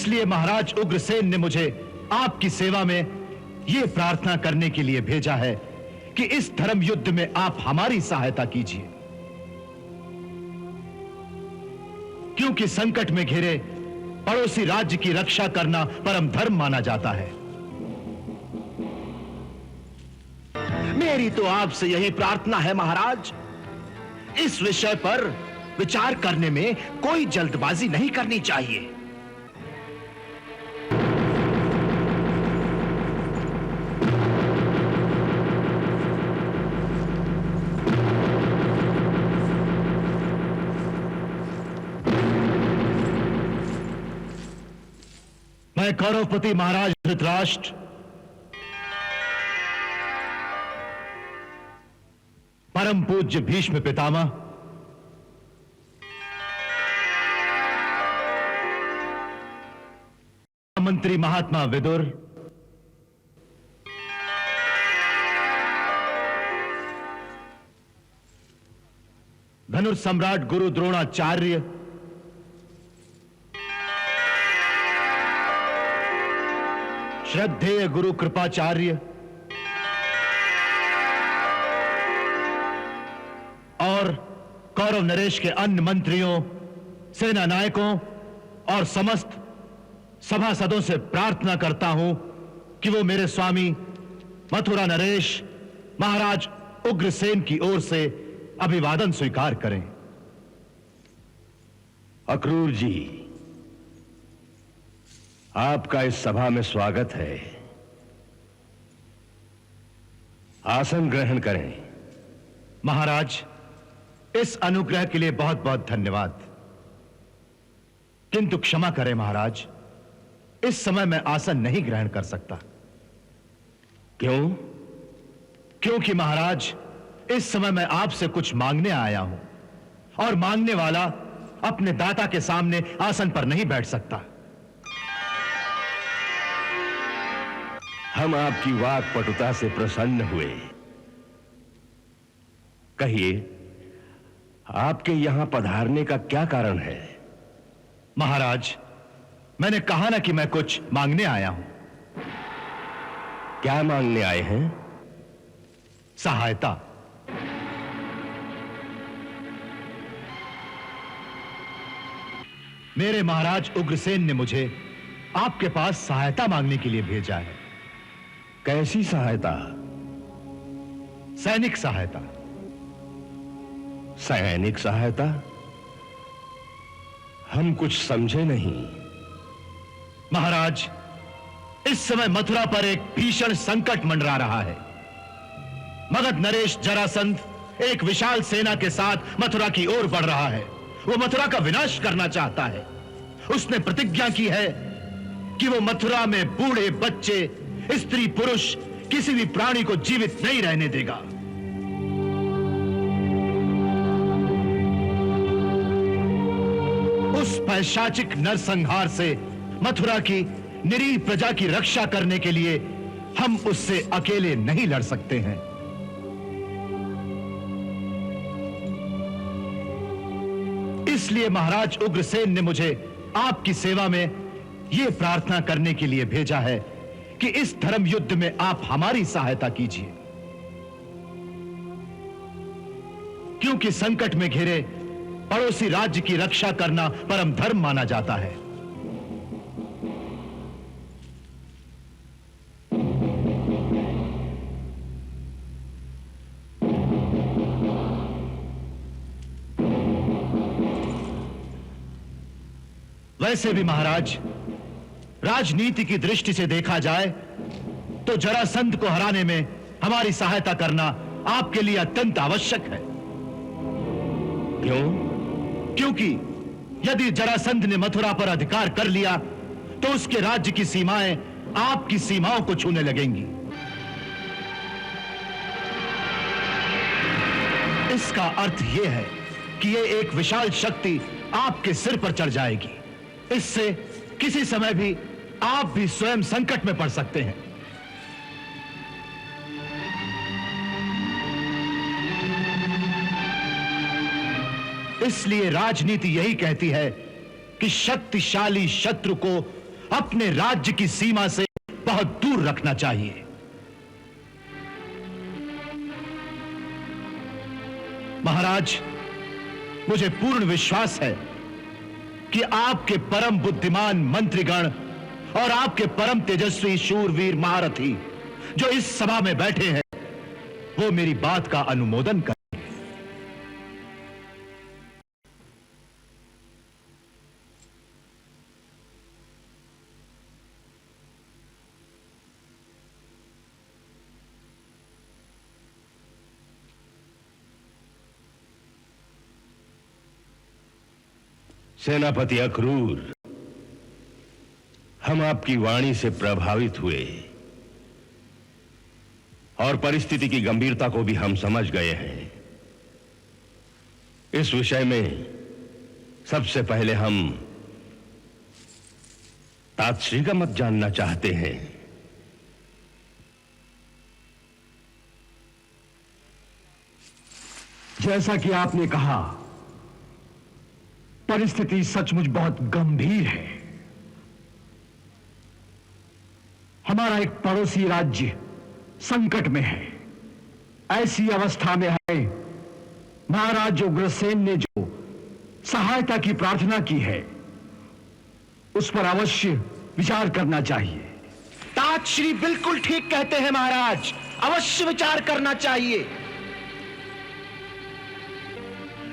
इसलिए महाराज उग्रसेन ने मुझे आपकी सेवा में यह प्रार्थना करने के लिए भेजा है कि इस धर्म युद्ध में आप हमारी सहायता कीजिए, क्योंकि संकट में घिरे पड़ोसी राज्य की रक्षा करना परम धर्म माना जाता है। मेरी तो आपसे यही प्रार्थना है महाराज, इस विषय पर विचार करने में कोई जल्दबाजी नहीं करनी चाहिए। मैं कौरवपति महाराज धृतराष्ट्र परम पूज्य भीष्म पितामह, मंत्री महात्मा विदुर, धनुर्सम्राट गुरु द्रोणाचार्य, श्रद्धेय गुरु कृपाचार्य और कौरव नरेश के अन्य मंत्रियों, सेना नायकों और समस्त सभासदों से प्रार्थना करता हूं कि वो मेरे स्वामी मथुरा नरेश महाराज उग्रसेन की ओर से अभिवादन स्वीकार करें। अक्रूर जी, आपका इस सभा में स्वागत है। आसन ग्रहण करें। महाराज, इस अनुग्रह के लिए बहुत बहुत धन्यवाद, किंतु क्षमा करें महाराज, इस समय मैं आसन नहीं ग्रहण कर सकता। क्यों? क्योंकि महाराज, इस समय मैं आपसे कुछ मांगने आया हूं और मांगने वाला अपने दाता के सामने आसन पर नहीं बैठ सकता। हम आपकी वाक्पटुता से प्रसन्न हुए। कहिए, आपके यहां पधारने का क्या कारण है? महाराज, मैंने कहा ना कि मैं कुछ मांगने आया हूं। क्या मांगने आए हैं? सहायता। मेरे महाराज उग्रसेन ने मुझे आपके पास सहायता मांगने के लिए भेजा है। कैसी सहायता? सैनिक सहायता। सैनिक सहायता? हम कुछ समझे नहीं। महाराज, इस समय मथुरा पर एक भीषण संकट मंडरा रहा है। मगध नरेश जरासंध एक विशाल सेना के साथ मथुरा की ओर बढ़ रहा है। वो मथुरा का विनाश करना चाहता है। उसने प्रतिज्ञा की है कि वो मथुरा में बूढ़े, बच्चे, स्त्री, पुरुष, किसी भी प्राणी को जीवित नहीं रहने देगा। उस पैशाचिक नरसंहार से मथुरा की निरीह प्रजा की रक्षा करने के लिए हम उससे अकेले नहीं लड़ सकते हैं। इसलिए महाराज उग्रसेन ने मुझे आपकी सेवा में यह प्रार्थना करने के लिए भेजा है कि इस धर्म युद्ध में आप हमारी सहायता कीजिए, क्योंकि संकट में घिरे पड़ोसी राज्य की रक्षा करना परम धर्म माना जाता है। वैसे भी महाराज, राजनीति की दृष्टि से देखा जाए तो जरासंध को हराने में हमारी सहायता करना आपके लिए अत्यंत आवश्यक है। क्यों? क्योंकि यदि जरासंध ने मथुरा पर अधिकार कर लिया तो उसके राज्य की सीमाएं आपकी सीमाओं को छूने लगेंगी। इसका अर्थ यह है कि यह एक विशाल शक्ति आपके सिर पर चढ़ जाएगी। इससे किसी समय भी आप भी स्वयं संकट में पड़ सकते हैं। इसलिए राजनीति यही कहती है कि शक्तिशाली शत्रु को अपने राज्य की सीमा से बहुत दूर रखना चाहिए। महाराज, मुझे पूर्ण विश्वास है कि आपके परम बुद्धिमान मंत्रीगण और आपके परम तेजस्वी शूरवीर महारथी जो इस सभा में बैठे हैं, वो मेरी बात का अनुमोदन करें। सेनापति अक्रूर, हम आपकी वाणी से प्रभावित हुए और परिस्थिति की गंभीरता को भी हम समझ गए हैं। इस विषय में सबसे पहले हम तातश्री का मत जानना चाहते हैं। जैसा कि आपने कहा, परिस्थिति सचमुच बहुत गंभीर है। हमारा एक पड़ोसी राज्य संकट में है। ऐसी अवस्था में है महाराज उग्रसेन ने जो सहायता की प्रार्थना की है, उस पर अवश्य विचार करना चाहिए। तातश्री बिल्कुल ठीक कहते हैं महाराज, अवश्य विचार करना चाहिए।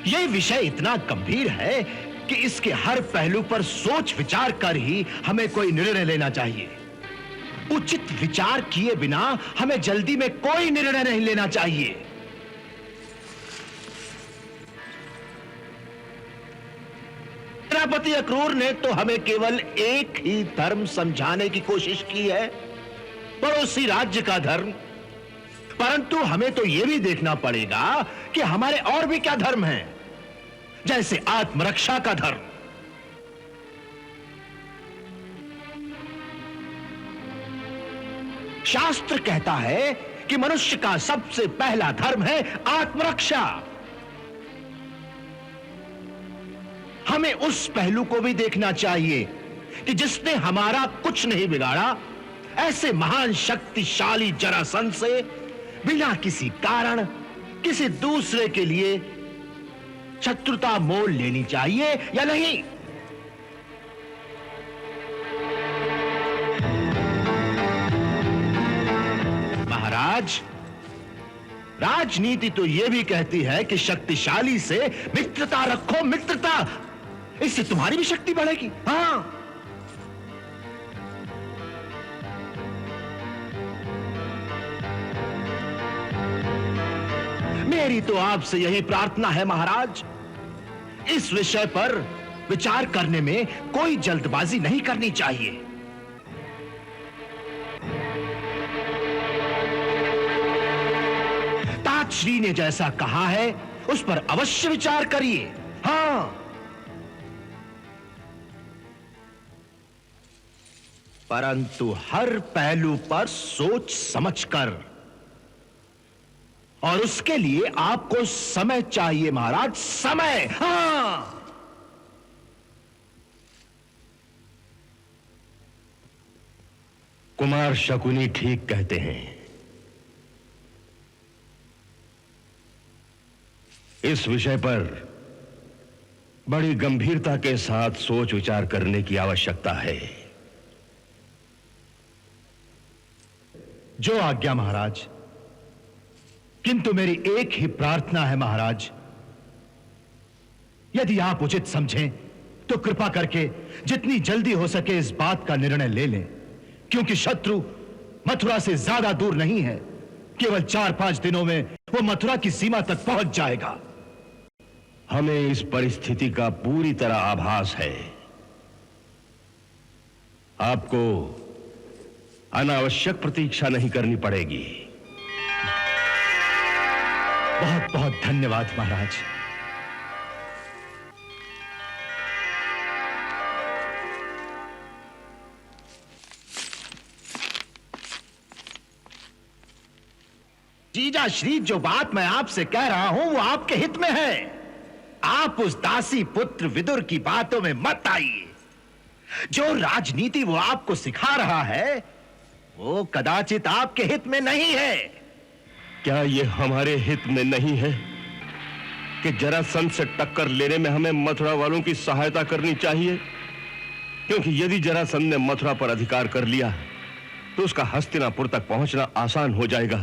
यह विषय इतना गंभीर है कि इसके हर पहलू पर सोच विचार कर ही हमें कोई निर्णय लेना चाहिए। उचित विचार किए बिना हमें जल्दी में कोई निर्णय नहीं लेना चाहिए। सेनापति अक्रूर ने तो हमें केवल एक ही धर्म समझाने की कोशिश की है, पड़ोसी राज्य का धर्म। परंतु हमें तो यह भी देखना पड़ेगा कि हमारे और भी क्या धर्म हैं, जैसे आत्मरक्षा का धर्म। शास्त्र कहता है कि मनुष्य का सबसे पहला धर्म है आत्मरक्षा। हमें उस पहलू को भी देखना चाहिए कि जिसने हमारा कुछ नहीं बिगाड़ा, ऐसे महान शक्तिशाली जरासंध से बिना किसी कारण किसी दूसरे के लिए शत्रुता मोल लेनी चाहिए या नहीं? महाराज, राजनीति तो यह भी कहती है कि शक्तिशाली से मित्रता रखो, मित्रता। इससे तुम्हारी भी शक्ति बढ़ेगी। हां, मेरी तो आपसे यही प्रार्थना है महाराज, इस विषय पर विचार करने में कोई जल्दबाजी नहीं करनी चाहिए। तातश्री ने जैसा कहा है उस पर अवश्य विचार करिए। हां, परंतु हर पहलू पर सोच समझकर, और उसके लिए आपको समय चाहिए महाराज, समय। हां, कुमार शकुनी ठीक कहते हैं। इस विषय पर बड़ी गंभीरता के साथ सोच विचार करने की आवश्यकता है। जो आज्ञा महाराज। किंतु मेरी एक ही प्रार्थना है महाराज, यदि आप उचित समझें तो कृपा करके जितनी जल्दी हो सके इस बात का निर्णय ले लें, क्योंकि शत्रु मथुरा से ज्यादा दूर नहीं है। केवल 4-5 दिनों में वो मथुरा की सीमा तक पहुंच जाएगा। हमें इस परिस्थिति का पूरी तरह आभास है। आपको अनावश्यक प्रतीक्षा नहीं करनी पड़ेगी। बहुत बहुत धन्यवाद महाराज। जीजा श्री, जो बात मैं आपसे कह रहा हूं वो आपके हित में है। आप उस दासी पुत्र विदुर की बातों में मत आइए। जो राजनीति वो आपको सिखा रहा है वो कदाचित आपके हित में नहीं है। क्या यह हमारे हित में नहीं है कि जरासंध से टक्कर लेने में हमें मथुरा वालों की सहायता करनी चाहिए? क्योंकि यदि जरासंध ने मथुरा पर अधिकार कर लिया तो उसका हस्तिनापुर तक पहुंचना आसान हो जाएगा।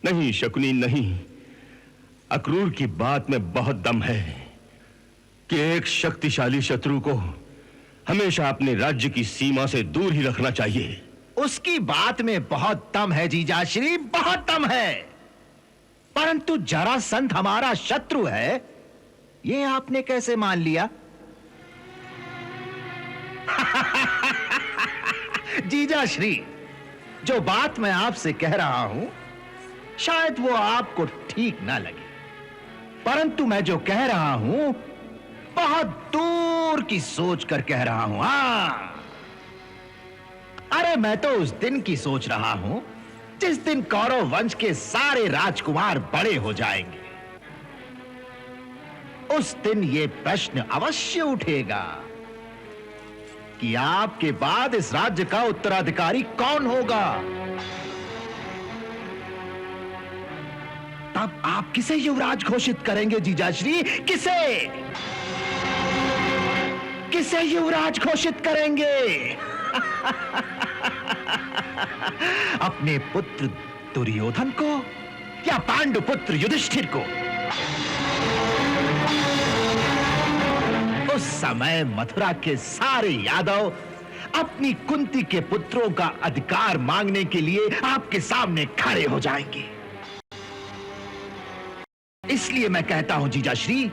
नहीं शकुनी, नहीं। अक्रूर की बात में बहुत दम है कि एक शक्तिशाली शत्रु को हमेशा अपने राज्य की सीमा से दूर ही रखना चाहिए। उसकी बात में बहुत दम है जीजाश्री, बहुत दम है। परंतु जरासंध हमारा शत्रु है, ये आपने कैसे मान लिया? जीजाश्री, जो बात मैं आपसे कह रहा हूं शायद वो आपको ठीक ना लगे, परंतु मैं जो कह रहा हूं बहुत दूर की सोच कर कह रहा हूं। हां, अरे मैं तो उस दिन की सोच रहा हूं जिस दिन कौरव वंश के सारे राजकुमार बड़े हो जाएंगे। उस दिन यह प्रश्न अवश्य उठेगा कि आपके बाद इस राज्य का उत्तराधिकारी कौन होगा। तब आप किसे युवराज घोषित करेंगे जीजाश्री? किसे युवराज घोषित करेंगे? अपने पुत्र दुर्योधन को या पांडुपुत्र युधिष्ठिर को? उस समय मथुरा के सारे यादव अपनी कुंती के पुत्रों का अधिकार मांगने के लिए आपके सामने खड़े हो जाएंगे। इसलिए मैं कहता हूं जीजाश्री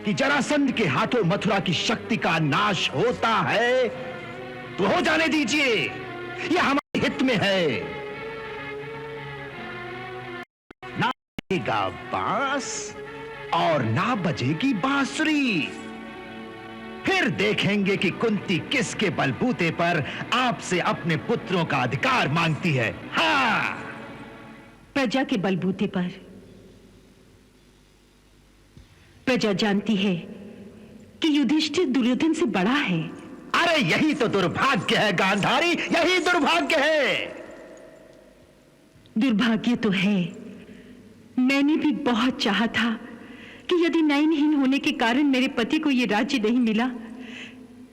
कि जरासंध के हाथों मथुरा की शक्ति का नाश होता है तो हो जाने दीजिए, यह हमारे हित में है। ना बजेगा बांस और ना बजेगी बांसुरी, फिर देखेंगे कि कुंती किसके बलबूते पर आपसे अपने पुत्रों का अधिकार मांगती है। हाँ, प्रजा के बलबूते पर। प्रजा जानती है कि युधिष्ठिर दुर्योधन से बड़ा है। अरे यही तो दुर्भाग्य है गांधारी, यही दुर्भाग्य है। दुर्भाग्य तो है। मैंने भी बहुत चाहा था कि यदि नयनहीन होने के कारण मेरे पति को यह राज्य नहीं मिला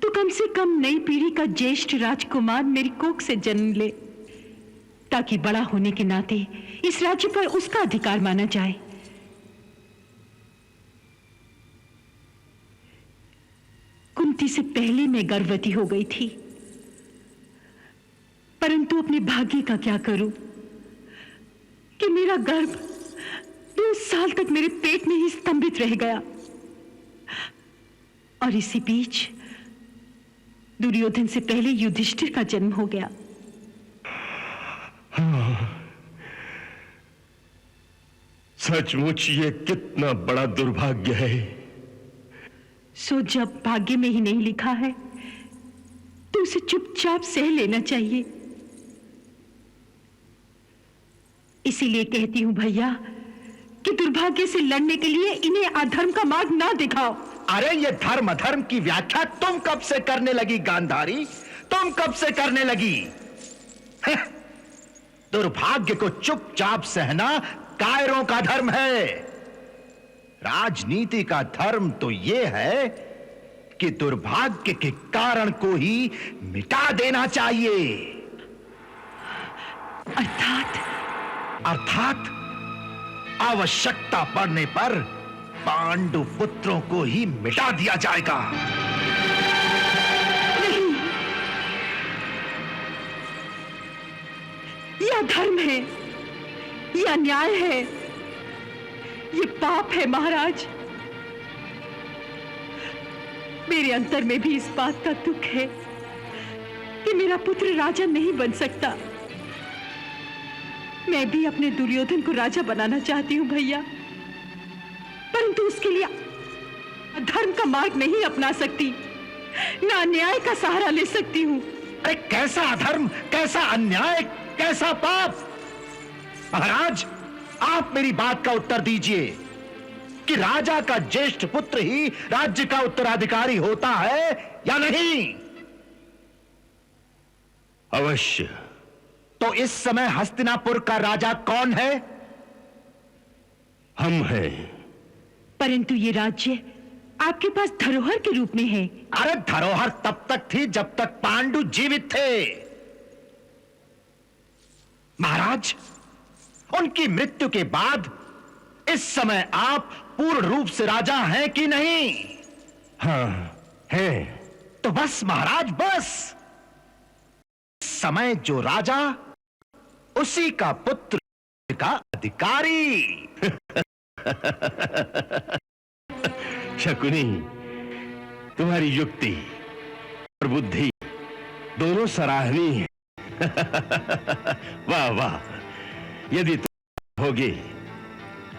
तो कम से कम नई पीढ़ी का ज्येष्ठ राजकुमार मेरी कोख से जन्म ले, ताकि बड़ा होने के नाते इस राज्य पर उसका अधिकार माना जाए। कुंती से पहले मैं गर्भवती हो गई थी, परंतु अपने भाग्य का क्या करूं कि मेरा गर्भ 2 साल तक मेरे पेट में ही स्तंभित रह गया। और इसी बीच दुर्योधन से पहले युधिष्ठिर का जन्म हो गया। सचमुच ये कितना बड़ा दुर्भाग्य है। सो जब भाग्य में ही नहीं लिखा है तो उसे चुपचाप सह लेना चाहिए। इसीलिए कहती हूं भैया कि दुर्भाग्य से लड़ने के लिए इन्हें अधर्म का मार्ग ना दिखाओ। अरे ये धर्म अधर्म की व्याख्या तुम कब से करने लगी गांधारी? तुम कब से करने लगी? दुर्भाग्य को चुपचाप सहना कायरों का धर्म है। राजनीति का धर्म तो यह है कि दुर्भाग्य के कारण को ही मिटा देना चाहिए। अर्थात आवश्यकता पड़ने पर पांडु पुत्रों को ही मिटा दिया जाएगा। नहीं, यह धर्म है, यह न्याय है, ये पाप है महाराज। मेरे अंतर में भी इस बात का दुख है कि मेरा पुत्र राजा नहीं बन सकता। मैं भी अपने दुर्योधन को राजा बनाना चाहती हूं भैया, परंतु उसके लिए धर्म का मार्ग नहीं अपना सकती, ना न्याय का सहारा ले सकती हूं। अरे कैसा अधर्म, कैसा अन्याय, कैसा पाप? महाराज, आप मेरी बात का उत्तर दीजिए। कि राजा का ज्येष्ठ पुत्र ही राज्य का उत्तराधिकारी होता है या नहीं? अवश्य। तो इस समय हस्तिनापुर का राजा कौन है? हम हैं। परंतु ये राज्य आपके पास धरोहर के रूप में है। अरे धरोहर तब तक थी जब तक पांडु जीवित थे। महाराज, उनकी मृत्यु के बाद इस समय आप पूर्ण रूप से राजा हैं कि नहीं? हाँ, हैं। तो बस महाराज, बस। इस समय जो राजा, उसी का पुत्र का अधिकारी। शकुनी, तुम्हारी युक्ति और बुद्धि दोनों सराहनीय है। वाह वाह। यदि तुम होगे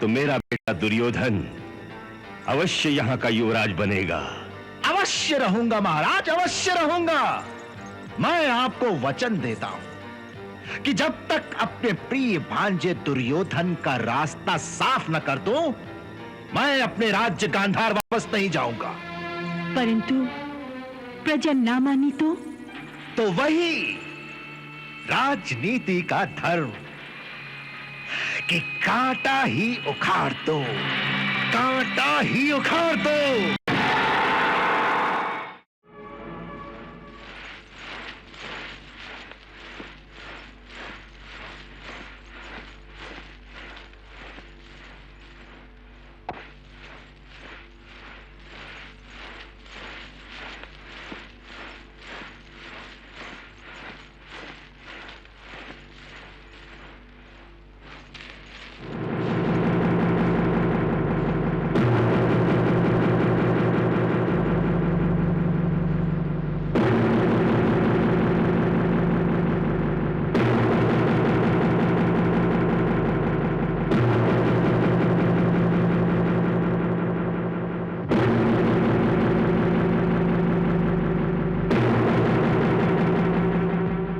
तो मेरा बेटा दुर्योधन अवश्य यहां का युवराज बनेगा। अवश्य रहूंगा महाराज, अवश्य रहूंगा। मैं आपको वचन देता हूं कि जब तक अपने प्रिय भांजे दुर्योधन का रास्ता साफ न कर दूं, मैं अपने राज्य गांधार वापस नहीं जाऊंगा। परंतु प्रजा ना मानी तो वही राजनीति का धर्म कि कांटा ही उखाड़ दो, कांटा ही उखाड़ दो।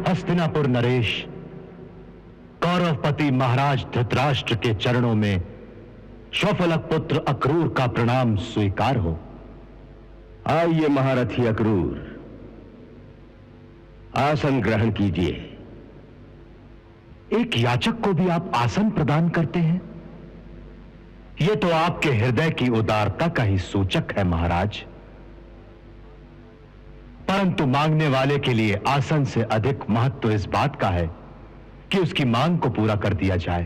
हस्तिनापुर नरेश, कौरवपति महाराज धृतराष्ट्र के चरणों में शौफलक पुत्र अक्रूर का प्रणाम स्वीकार हो। आइए महारथी अक्रूर, आसन ग्रहण कीजिए। एक याचक को भी आप आसन प्रदान करते हैं? यह तो आपके हृदय की उदारता का ही सूचक है महाराज। परंतु मांगने वाले के लिए आसन से अधिक महत्व इस बात का है कि उसकी मांग को पूरा कर दिया जाए।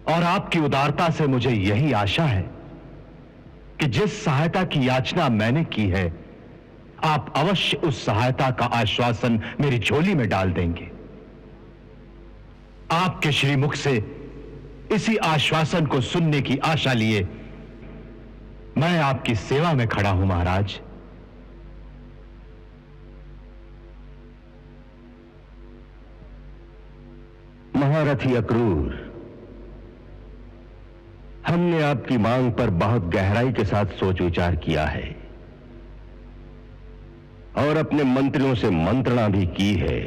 और आपकी उदारता से मुझे यही आशा है कि जिस सहायता की याचना मैंने की है, आप अवश्य उस सहायता का आश्वासन मेरी झोली में डाल देंगे। आपके श्रीमुख से इसी आश्वासन को सुनने की आशा लिए मैं आपकी सेवा में खड़ा हूं महाराज। महारथी अक्रूर, हमने आपकी मांग पर बहुत गहराई के साथ सोच विचार किया है और अपने मंत्रियों से मंत्रणा भी की है।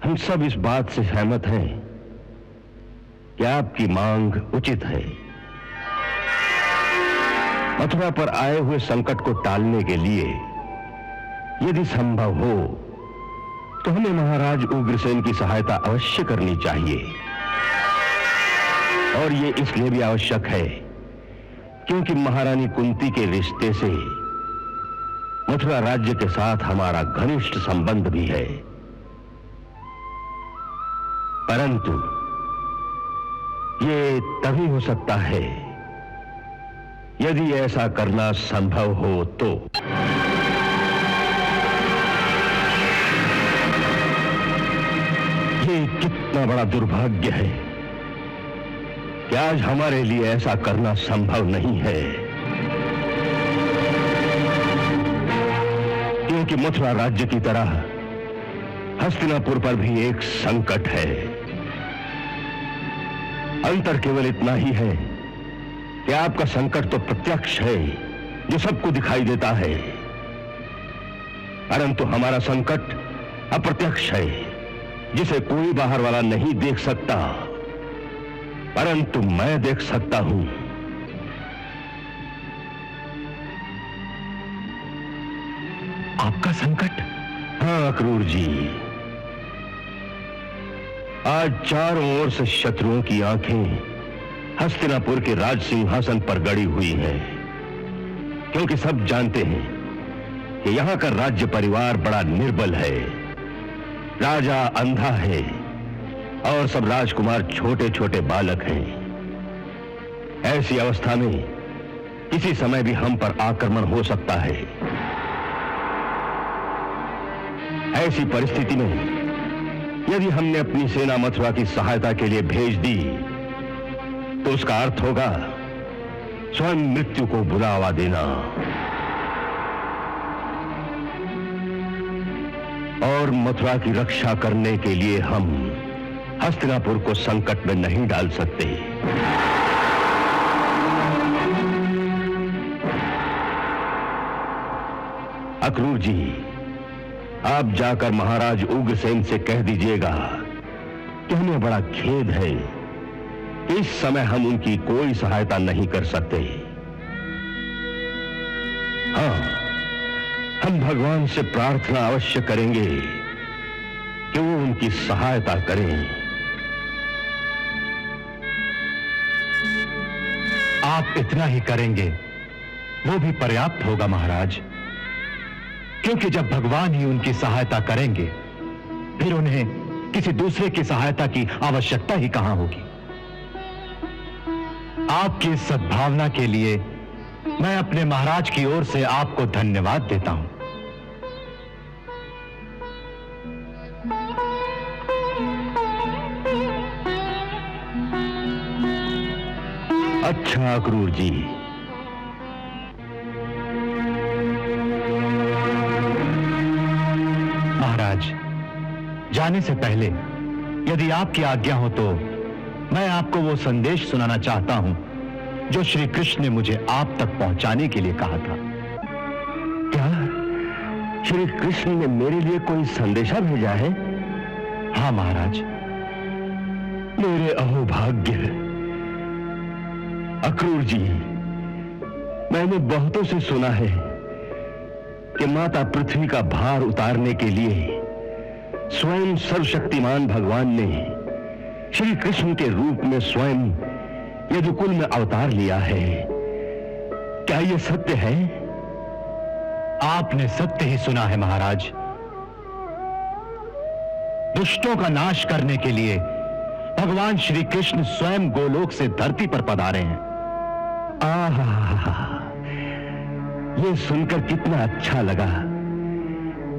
हम सब इस बात से सहमत हैं कि आपकी मांग उचित है। मथुरा पर आए हुए संकट को टालने के लिए यदि संभव हो तो हमें महाराज उग्रसेन की सहायता अवश्य करनी चाहिए। और ये इसलिए भी आवश्यक है क्योंकि महारानी कुंती के रिश्ते से मथुरा राज्य के साथ हमारा घनिष्ठ संबंध भी है। परंतु ये तभी हो सकता है यदि ऐसा करना संभव हो तो। ये कितना बड़ा दुर्भाग्य है कि आज हमारे लिए ऐसा करना संभव नहीं है, क्योंकि मथुरा राज्य की तरह हस्तिनापुर पर भी एक संकट है। अंतर केवल इतना ही है कि आपका संकट तो प्रत्यक्ष है, जो सबको दिखाई देता है, परंतु हमारा संकट अप्रत्यक्ष है, जिसे कोई बाहर वाला नहीं देख सकता, परंतु मैं देख सकता हूं। आपका संकट? हाँ अक्रूर जी, आज चारों ओर से शत्रुओं की आंखें हस्तिनापुर के राज सिंहासन पर गड़ी हुई हैं, क्योंकि सब जानते हैं कि यहां का राज्य परिवार बड़ा निर्बल है। राजा अंधा है और सब राजकुमार छोटे छोटे बालक हैं। ऐसी अवस्था में किसी समय भी हम पर आक्रमण हो सकता है। ऐसी परिस्थिति में यदि हमने अपनी सेना मथुरा की सहायता के लिए भेज दी तो उसका अर्थ होगा स्वयं मृत्यु को बुलावा देना। और मथुरा की रक्षा करने के लिए हम हस्तिनापुर को संकट में नहीं डाल सकते। अक्रूर जी, आप जाकर महाराज उग्रसेन से कह दीजिएगा कि हमें बड़ा खेद है, इस समय हम उनकी कोई सहायता नहीं कर सकते। हाँ, हम भगवान से प्रार्थना अवश्य करेंगे कि वो उनकी सहायता करें। आप इतना ही करेंगे वो भी पर्याप्त होगा महाराज, क्योंकि जब भगवान ही उनकी सहायता करेंगे फिर उन्हें किसी दूसरे की सहायता की आवश्यकता ही कहां होगी। आपकी सद्भावना के लिए मैं अपने महाराज की ओर से आपको धन्यवाद देता हूं। अच्छा अक्रूर जी, महाराज, जाने से पहले यदि आपकी आज्ञा हो तो मैं आपको वो संदेश सुनाना चाहता हूं जो श्री कृष्ण ने मुझे आप तक पहुंचाने के लिए कहा था। क्या श्री कृष्ण ने मेरे लिए कोई संदेशा भेजा है? हाँ महाराज। मेरे अहोभाग्य। अक्रूर जी, मैंने बहुतों से सुना है कि माता पृथ्वी का भार उतारने के लिए स्वयं सर्वशक्तिमान भगवान ने श्री कृष्ण के रूप में स्वयं यदुकुल में अवतार लिया है। क्या यह सत्य है? आपने सत्य ही सुना है महाराज। दुष्टों का नाश करने के लिए भगवान श्री कृष्ण स्वयं गोलोक से धरती पर पधारे हैं। यह सुनकर कितना अच्छा लगा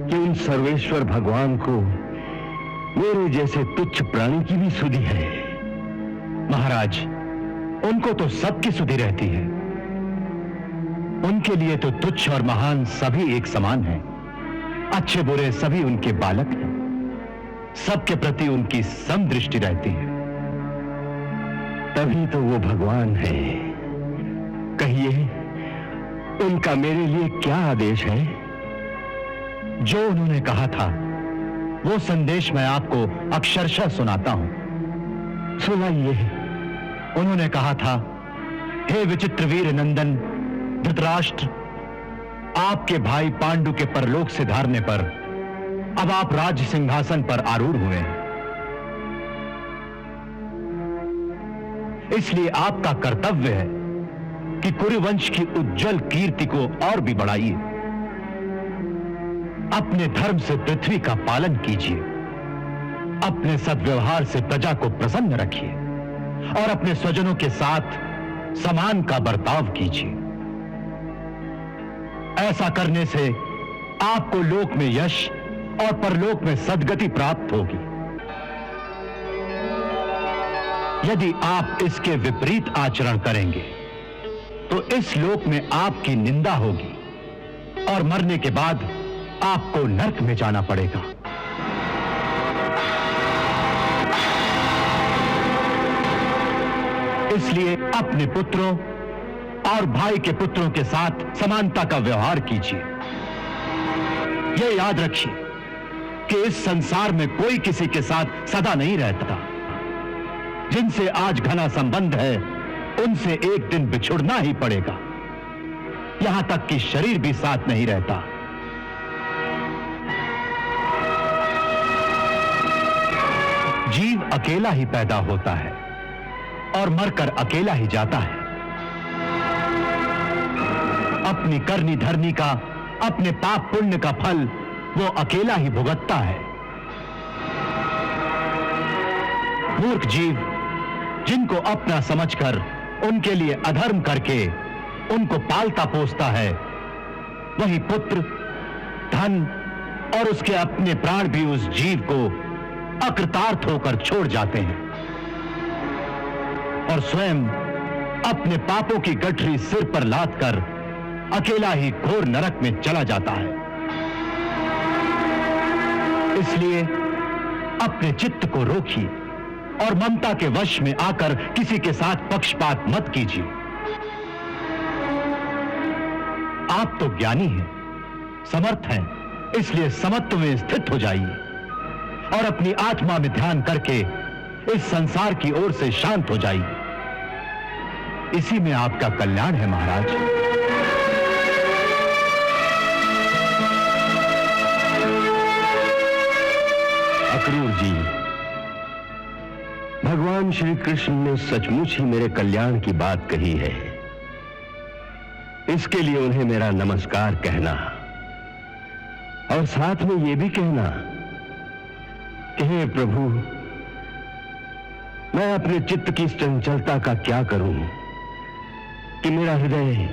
कि उन सर्वेश्वर भगवान को मेरे जैसे तुच्छ प्राणी की भी सुधि है। महाराज, उनको तो सबकी सुधि रहती है। उनके लिए तो तुच्छ और महान सभी एक समान हैं। अच्छे बुरे सभी उनके बालक हैं। सबके प्रति उनकी समदृष्टि रहती है। तभी तो वो भगवान है। कहिए, उनका मेरे लिए क्या आदेश है? जो उन्होंने कहा था वो संदेश मैं आपको अक्षरशः सुनाता हूं। सुनाइए। उन्होंने कहा था, हे विचित्र वीर नंदन धृतराष्ट्र, आपके भाई पांडु के परलोक से धारने पर अब आप राज्य सिंहासन पर आरूढ़ हुए हैं। इसलिए आपका कर्तव्य है कि कुरुवंश की उज्जवल कीर्ति को और भी बढ़ाइए। अपने धर्म से पृथ्वी का पालन कीजिए, अपने सद्व्यवहार से प्रजा को प्रसन्न रखिए और अपने स्वजनों के साथ समान का बर्ताव कीजिए। ऐसा करने से आपको लोक में यश और परलोक में सद्गति प्राप्त होगी। यदि आप इसके विपरीत आचरण करेंगे तो इस लोक में आपकी निंदा होगी और मरने के बाद आपको नरक में जाना पड़ेगा। इसलिए अपने पुत्रों और भाई के पुत्रों के साथ समानता का व्यवहार कीजिए। यह याद रखिए कि इस संसार में कोई किसी के साथ सदा नहीं रहता। जिनसे आज घना संबंध है उनसे एक दिन बिछुड़ना ही पड़ेगा। यहां तक कि शरीर भी साथ नहीं रहता। जीव अकेला ही पैदा होता है और मरकर अकेला ही जाता है। अपनी करनी धरनी का, अपने पाप पुण्य का फल वो अकेला ही भुगतता है। मूर्ख जीव जिनको अपना समझकर उनके लिए अधर्म करके उनको पालता पोसता है, वही पुत्र, धन और उसके अपने प्राण भी उस जीव को अकृतार्थ होकर छोड़ जाते हैं और स्वयं अपने पापों की गठरी सिर पर लादकर अकेला ही घोर नरक में चला जाता है। इसलिए अपने चित्त को रोकिए और ममता के वश में आकर किसी के साथ पक्षपात मत कीजिए। आप तो ज्ञानी हैं, समर्थ हैं, इसलिए समत्व में स्थित हो जाइए और अपनी आत्मा में ध्यान करके इस संसार की ओर से शांत हो जाइए। इसी में आपका कल्याण है महाराज। अक्रूर जी, भगवान श्री कृष्ण ने सचमुच ही मेरे कल्याण की बात कही है। इसके लिए उन्हें मेरा नमस्कार कहना और साथ में यह भी कहना कि हे प्रभु, मैं अपने चित्त की चंचलता का क्या करूं कि मेरा हृदय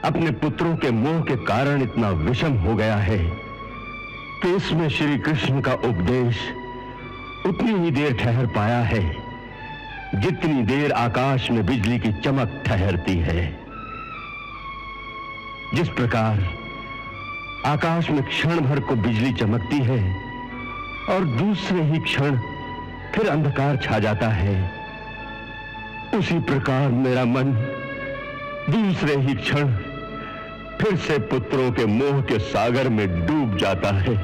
अपने पुत्रों के मोह के कारण इतना विषम हो गया है कि इसमें श्री कृष्ण का उपदेश उतनी ही देर ठहर पाया है जितनी देर आकाश में बिजली की चमक ठहरती है। जिस प्रकार आकाश में क्षण भर को बिजली चमकती है और दूसरे ही क्षण फिर अंधकार छा जाता है, उसी प्रकार मेरा मन दूसरे ही क्षण फिर से पुत्रों के मोह के सागर में डूब जाता है।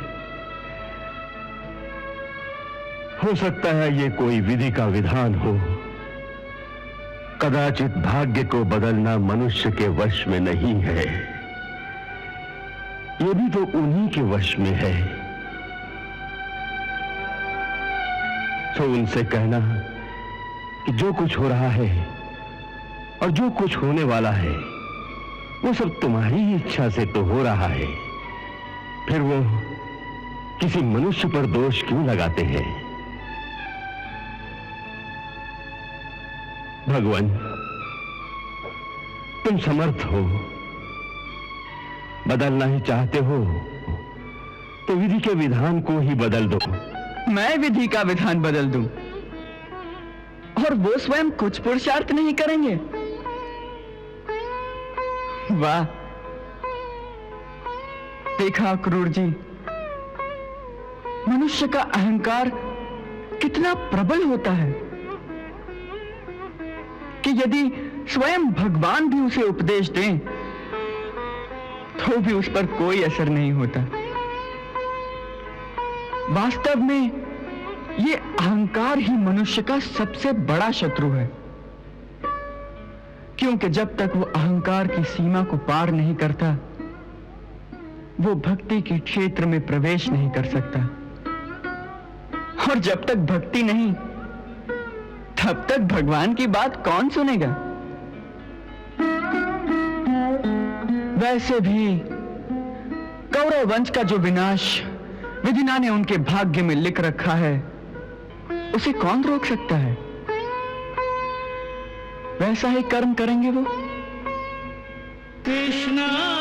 हो सकता है ये कोई विधि का विधान हो। कदाचित भाग्य को बदलना मनुष्य के वश में नहीं है, ये भी तो उन्हीं के वश में है। तो उनसे कहना कि जो कुछ हो रहा है और जो कुछ होने वाला है वो सब तुम्हारी ही इच्छा से तो हो रहा है, फिर वो किसी मनुष्य पर दोष क्यों लगाते हैं? भगवान, तुम समर्थ हो, बदलना ही चाहते हो तो विधि के विधान को ही बदल दो। मैं विधि का विधान बदल दूं और वो स्वयं कुछ पुरुषार्थ नहीं करेंगे? वाह, देखा अक्रूर जी, मनुष्य का अहंकार कितना प्रबल होता है कि यदि स्वयं भगवान भी उसे उपदेश दें तो भी उस पर कोई असर नहीं होता। वास्तव में ये अहंकार ही मनुष्य का सबसे बड़ा शत्रु है, क्योंकि जब तक वो अहंकार की सीमा को पार नहीं करता वो भक्ति के क्षेत्र में प्रवेश नहीं कर सकता, और जब तक भक्ति नहीं तब तक भगवान की बात कौन सुनेगा? वैसे भी कौरव वंश का जो विनाश विधिना ने उनके भाग्य में लिख रखा है उसे कौन रोक सकता है? वैसा ही कर्म करेंगे वो। कृष्णा